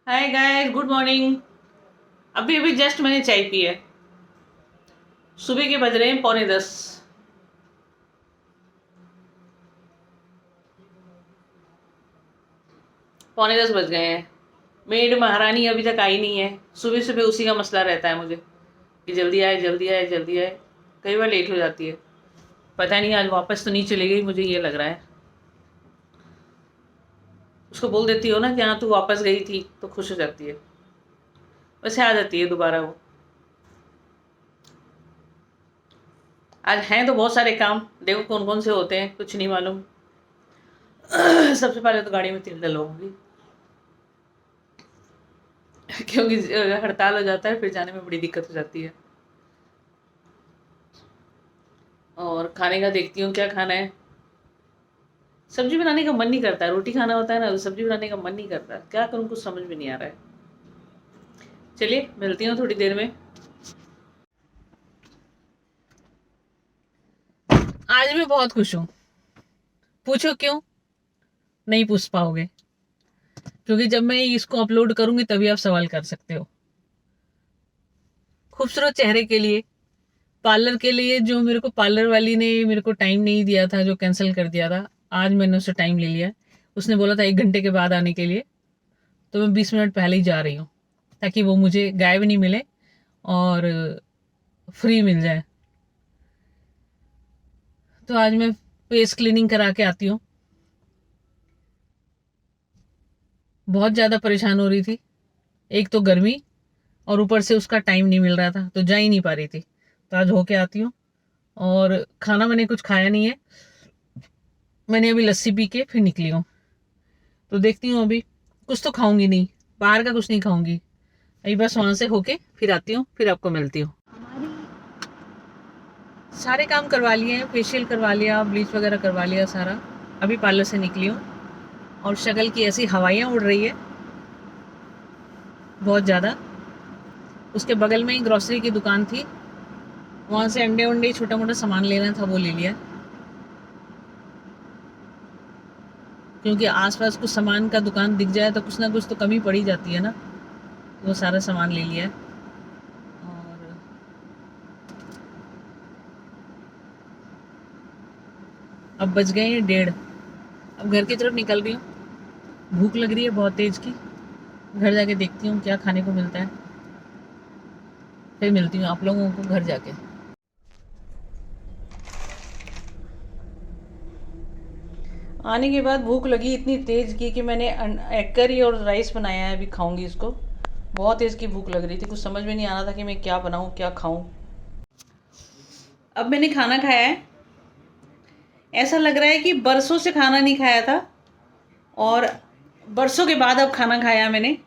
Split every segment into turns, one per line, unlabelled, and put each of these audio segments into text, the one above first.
Hi guys, good morning. अभी अभी just मैंने चाय पी है। सुबह के बज रहे हैं 9:45। पौने 10 बज गए हैं। मेड महारानी अभी तक आई नहीं है। सुबह सुबह उसी का मसला रहता है मुझे कि जल्दी आए जल्दी आए जल्दी आए। कई बार लेट हो जाती है। पता नहीं आज वापस तो नहीं चली गई, मुझे ये लग रहा है। उसको बोल देती हो ना कि हाँ तू वापस गई थी तो खुश हो जाती है। वैसे आ जाती है दोबारा वो। आज हैं तो बहुत सारे काम। देखो कौन कौन से होते हैं, कुछ नहीं मालूम। सबसे पहले तो गाड़ी में तेल डलवाऊंगी। क्योंकि हड़ताल हो जाता है, फिर जाने में बड़ी दिक्कत हो जाती है। और खाने का देखती हूँ क्या खाना है। सब्जी बनाने का मन नहीं करता, रोटी खाना होता है ना तो सब्जी बनाने का मन नहीं करता। क्या करूँ, कुछ समझ में नहीं आ रहा है। चलिए मिलती हूँ थोड़ी देर में। आज मैं बहुत खुश हूँ। पूछो क्यों? नहीं पूछ पाओगे, क्योंकि जब मैं इसको अपलोड करूंगी तभी आप सवाल कर सकते हो। खूबसूरत चेहरे के लिए, पार्लर के लिए, जो मेरे को पार्लर वाली ने मेरे को टाइम नहीं दिया था, जो कैंसिल कर दिया था, आज मैंने उससे टाइम ले लिया। उसने बोला था 1 घंटे के बाद आने के लिए, तो मैं 20 मिनट पहले ही जा रही हूँ, ताकि वो मुझे गायब नहीं मिले और फ्री मिल जाए। तो आज मैं फेस क्लीनिंग करा के आती हूँ। बहुत ज़्यादा परेशान हो रही थी। एक तो गर्मी, और ऊपर से उसका टाइम नहीं मिल रहा था तो जा ही नहीं पा रही थी। तो आज होके आती हूँ। और खाना मैंने कुछ खाया नहीं है। मैंने अभी लस्सी पी के फिर निकली हूँ। तो देखती हूँ अभी कुछ तो खाऊंगी नहीं, बाहर का कुछ नहीं खाऊंगी। अभी बस वहां से होके फिर आती हूँ, फिर आपको मिलती हूँ। सारे काम करवा लिए हैं, फेशियल करवा लिया, ब्लीच वगैरह करवा लिया सारा। अभी पार्लर से निकली हूँ और शक्ल की ऐसी हवाइयाँ उड़ रही है बहुत ज़्यादा। उसके बगल में ही ग्रोसरी की दुकान थी, वहाँ से अंडे वंडे छोटा मोटा सामान लेना था, वो ले लिया। क्योंकि आसपास कुछ सामान का दुकान दिख जाए तो कुछ ना कुछ तो कमी पड़ी जाती है ना। तो वो सारा सामान ले लिया। और अब बज गए हैं 1:30। अब घर की तरफ निकल रही हूँ। भूख लग रही है बहुत तेज की। घर जाके देखती हूँ क्या खाने को मिलता है, फिर मिलती हूँ आप लोगों को घर जाके। आने के बाद भूख लगी इतनी तेज़ की कि मैंने एग करी और राइस बनाया है, अभी खाऊंगी इसको। बहुत तेज़ की भूख लग रही थी, कुछ समझ में नहीं आ रहा था कि मैं क्या बनाऊँ क्या खाऊँ। अब मैंने खाना खाया है। ऐसा लग रहा है कि बरसों से खाना नहीं खाया था, और बरसों के बाद अब खाना खाया मैंने।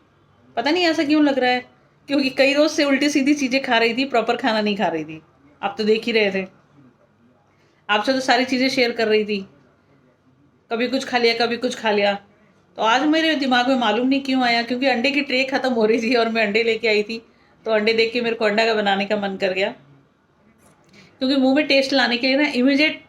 पता नहीं ऐसा क्यों लग रहा है, क्योंकि कई रोज़ से उल्टी सीधी चीज़ें खा रही थी, प्रॉपर खाना नहीं खा रही थी। आप तो देख ही रहे थे, आपसे तो सारी चीज़ें शेयर कर रही थी। कभी कुछ खा लिया कभी कुछ खा लिया। तो आज मेरे दिमाग में मालूम नहीं क्यों आया, क्योंकि अंडे की ट्रे ख़त्म हो रही थी और मैं अंडे लेके आई थी। तो अंडे देख के मेरे को अंडा का बनाने का मन कर गया। क्योंकि मुंह में टेस्ट लाने के लिए ना इमीडिएट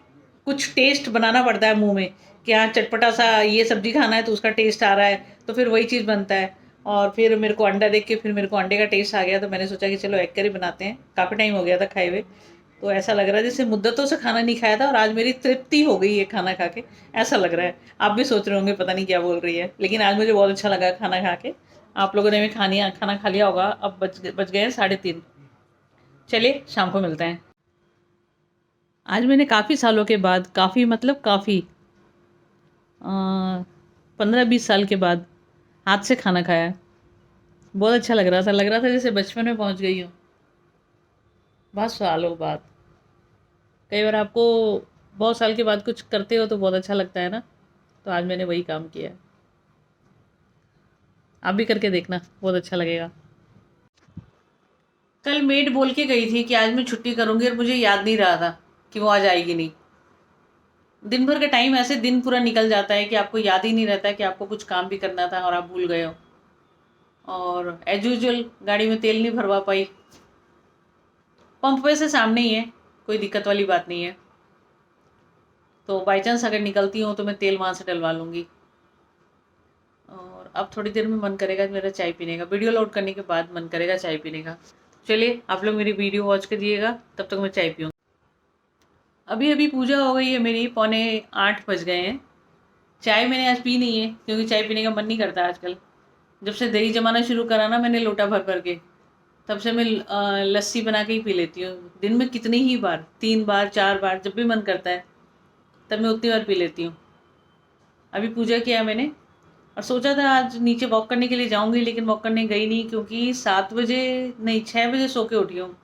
कुछ टेस्ट बनाना पड़ता है मुंह में, कि हाँ चटपटा सा ये सब्जी खाना है तो उसका टेस्ट आ रहा है, तो फिर वही चीज़ बनता है। और फिर मेरे को अंडा देख के फिर मेरे को अंडे का टेस्ट आ गया, तो मैंने सोचा कि चलो एग करी बनाते हैं, काफ़ी टाइम हो गया था खाए हुए। तो ऐसा लग रहा है जैसे मुद्दतों से खाना नहीं खाया था और आज मेरी तृप्ति हो गई है खाना खा के। ऐसा लग रहा है। आप भी सोच रहे होंगे पता नहीं क्या बोल रही है, लेकिन आज मुझे बहुत अच्छा लगा खाना खा के। आप लोगों ने भी खाना खा लिया होगा। अब बज गए हैं 3:30। चलिए शाम को मिलते हैं। आज मैंने काफ़ी सालों के बाद, काफ़ी मतलब काफ़ी 15-20 साल के बाद हाथ से खाना खाया। बहुत अच्छा लग रहा था जैसे बचपन में पहुंच गई हूँ, बहुत सालों बाद। कई बार आपको बहुत साल के बाद कुछ करते हो तो बहुत अच्छा लगता है ना। तो आज मैंने वही काम किया है। आप भी करके देखना, बहुत अच्छा लगेगा। कल मेड बोल के गई थी कि आज मैं छुट्टी करूंगी, और मुझे याद नहीं रहा था कि वो आज आएगी नहीं। दिन भर का टाइम ऐसे दिन पूरा निकल जाता है कि आपको याद ही नहीं रहता है कि आपको कुछ काम भी करना था और आप भूल गए हो। और एज यूजल गाड़ी में तेल नहीं भरवा पाई। पंप वैसे सामने ही है, कोई दिक्कत वाली बात नहीं है। तो बाई चांस अगर निकलती हूँ तो मैं तेल वहाँ से डलवा लूँगी। और अब थोड़ी देर में मन करेगा मेरा चाय पीने का, वीडियो लोड करने के बाद मन करेगा चाय पीने का। चलिए आप लोग मेरी वीडियो वॉच करिएगा, तब तक मैं चाय पीऊँगी। अभी अभी पूजा हो गई है मेरी, 7:45 बज गए हैं। चाय मैंने आज पी नहीं है क्योंकि चाय पीने का मन नहीं करता आजकल। जब से दही जमाना शुरू करा ना मैंने लोटा भर भर के, तब से मैं लस्सी बना के ही पी लेती हूँ। दिन में कितनी ही बार, 3 बार 4 बार, जब भी मन करता है तब मैं उतनी बार पी लेती हूँ। अभी पूजा किया मैंने और सोचा था आज नीचे वॉक करने के लिए जाऊंगी, लेकिन वॉक करने गई नहीं क्योंकि 7 बजे नहीं 6 बजे सो के उठी हूँ।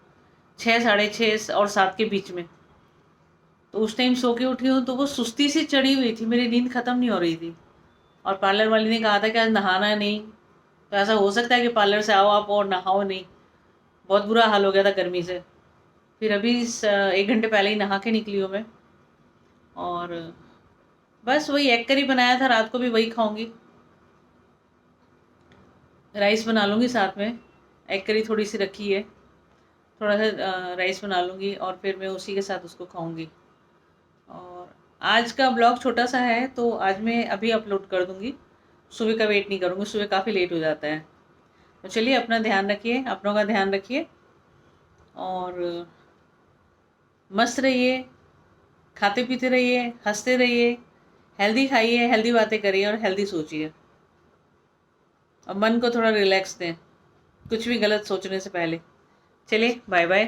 6 साढ़े 6 और 7 के बीच में, तो उस टाइम सो के उठी हूँ तो वो सुस्ती से चढ़ी हुई थी, मेरी नींद ख़त्म नहीं हो रही थी। और पार्लर वाली ने कहा था कि आज नहाना नहीं, तो ऐसा हो सकता है कि पार्लर से आओ आप और नहाओ नहीं। बहुत बुरा हाल हो गया था गर्मी से। फिर अभी 1 घंटे पहले ही नहा के निकली हूँ मैं। और बस वही एग करी बनाया था, रात को भी वही खाऊंगी। राइस बना लूँगी साथ में, एग करी थोड़ी सी रखी है, थोड़ा सा राइस बना लूँगी और फिर मैं उसी के साथ उसको खाऊंगी। और आज का ब्लॉग छोटा सा है तो आज मैं अभी अपलोड कर दूँगी, सुबह का वेट नहीं करूँगी, सुबह काफ़ी लेट हो जाता है। तो चलिए अपना ध्यान रखिए, अपनों का ध्यान रखिए और मस्त रहिए, खाते पीते रहिए, हंसते रहिए, हेल्दी खाइए, हेल्दी बातें करिए और हेल्दी सोचिए। और मन को थोड़ा रिलैक्स दें कुछ भी गलत सोचने से पहले। चलिए बाय बाय।